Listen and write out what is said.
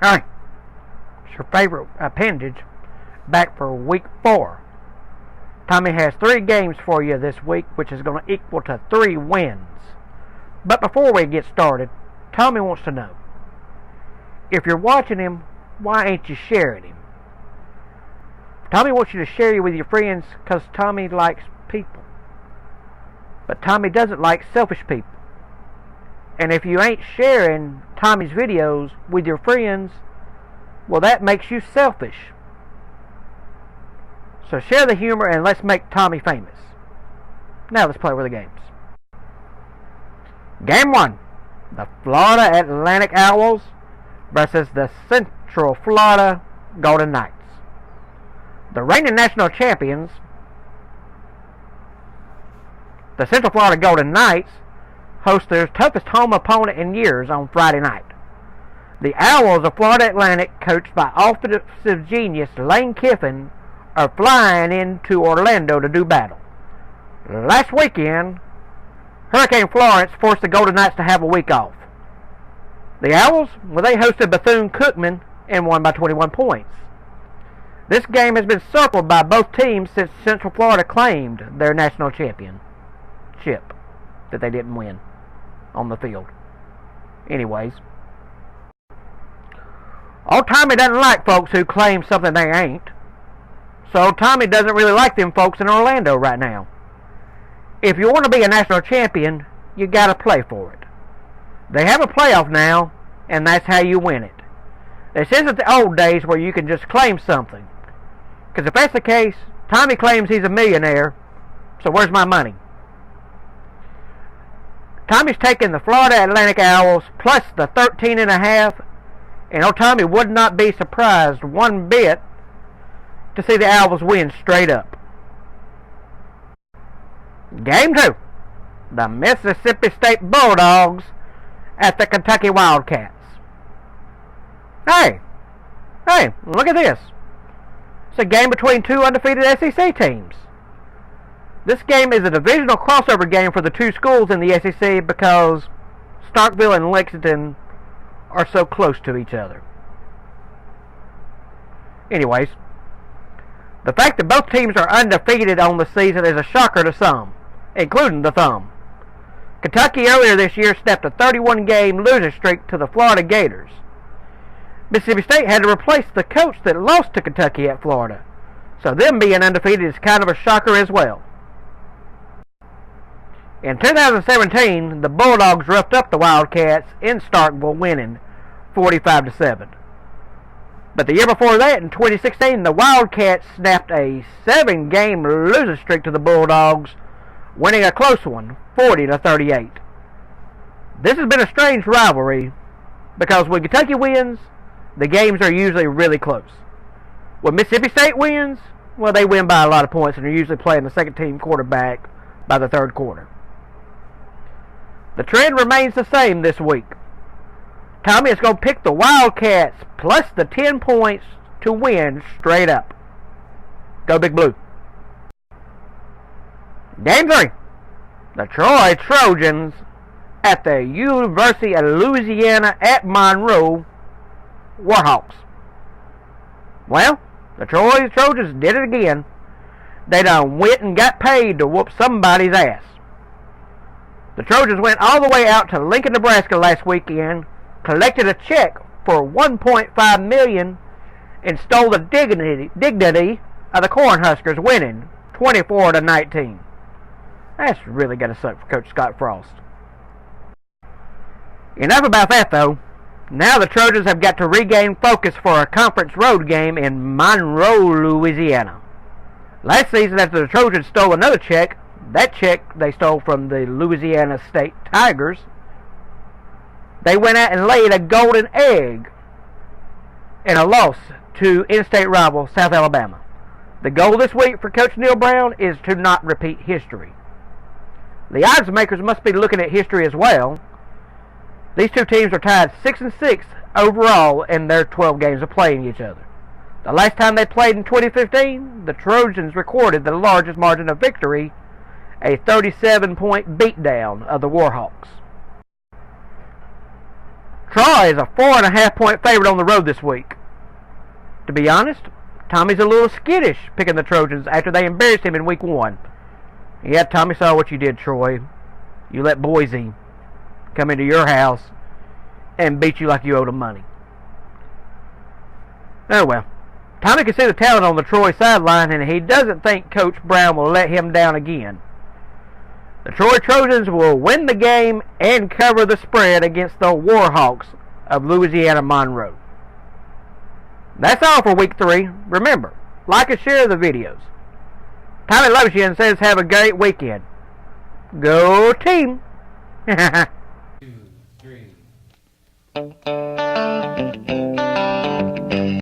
Alright, it's your favorite appendage back for week 4. Tommy has 3 games for you this week, which is going to equal to 3 wins. But before we get started, Tommy wants to know, if you're watching him, why ain't you sharing him? Tommy wants you to share you with your friends because Tommy likes people. But Tommy doesn't like selfish people. And if you ain't sharing Tommy's videos with your friends, well, that makes you selfish. So share the humor and let's make Tommy famous. Now let's play with the games. Game 1. The Florida Atlantic Owls versus the Central Florida Golden Knights. The reigning national champions, the Central Florida Golden Knights, host their toughest home opponent in years on Friday night. The Owls of Florida Atlantic, coached by offensive genius Lane Kiffin, are flying into Orlando to do battle. Last weekend, Hurricane Florence forced the Golden Knights to have a week off. The Owls, well, they hosted Bethune-Cookman and won by 21 points. This game has been circled by both teams since Central Florida claimed their national championship that they didn't win on the field. Anyways, old Tommy doesn't like folks who claim something they ain't. So Tommy doesn't really like them folks in Orlando right now. If you want to be a national champion, you got to play for it. They have a playoff now, and that's how you win it. This isn't the old days where you can just claim something. Because if that's the case, Tommy claims he's a millionaire, so where's my money? Tommy's taking the Florida Atlantic Owls plus the 13.5, and old Tommy would not be surprised one bit to see the Owls win straight up. Game 2. The Mississippi State Bulldogs at the Kentucky Wildcats. Hey, look at this. It's a game between 2 undefeated SEC teams. This game is a divisional crossover game for the 2 schools in the SEC because Starkville and Lexington are so close to each other. Anyways, the fact that both teams are undefeated on the season is a shocker to some, including the Thumb. Kentucky earlier this year snapped a 31-game losing streak to the Florida Gators. Mississippi State had to replace the coach that lost to Kentucky at Florida, so them being undefeated is kind of a shocker as well. In 2017, the Bulldogs roughed up the Wildcats in Starkville, winning 45-7. But the year before that, in 2016, the Wildcats snapped a 7-game losing streak to the Bulldogs, winning a close one, 40-38. This has been a strange rivalry because when Kentucky wins, the games are usually really close. When Mississippi State wins, well, they win by a lot of points and are usually playing the second-team quarterback by the third quarter. The trend remains the same this week. Tommy is going to pick the Wildcats plus the 10 points to win straight up. Go Big Blue. Game 3. The Troy Trojans at the University of Louisiana at Monroe Warhawks. Well, the Troy Trojans did it again. They done went and got paid to whoop somebody's ass. The Trojans went all the way out to Lincoln, Nebraska last weekend, collected a check for $1.5 million, and stole the dignity of the Cornhuskers, winning 24-19. That's really going to suck for Coach Scott Frost. Enough about that, though. Now the Trojans have got to regain focus for a conference road game in Monroe, Louisiana. Last season, after the Trojans stole another check, that check they stole from the Louisiana State Tigers, they went out and laid a golden egg in a loss to in-state rival South Alabama. The goal this week for Coach Neal Brown is to not repeat history. The odds makers must be looking at history as well. These two teams are tied 6-6 overall in their 12 games of playing each other. The last time they played in 2015, the Trojans recorded the largest margin of victory, a 37-point beatdown of the Warhawks. Troy is a 4.5-point favorite on the road this week. To be honest, Tommy's a little skittish picking the Trojans after they embarrassed him in week 1. Yeah, Tommy saw what you did, Troy. You let Boise come into your house and beat you like you owed them money. Oh well. Tommy can see the talent on the Troy sideline, and he doesn't think Coach Brown will let him down again. The Troy Trojans will win the game and cover the spread against the Warhawks of Louisiana Monroe. That's all for week 3. Remember, like and share the videos. Tommy loves you and says have a great weekend. Go team! 2, 3.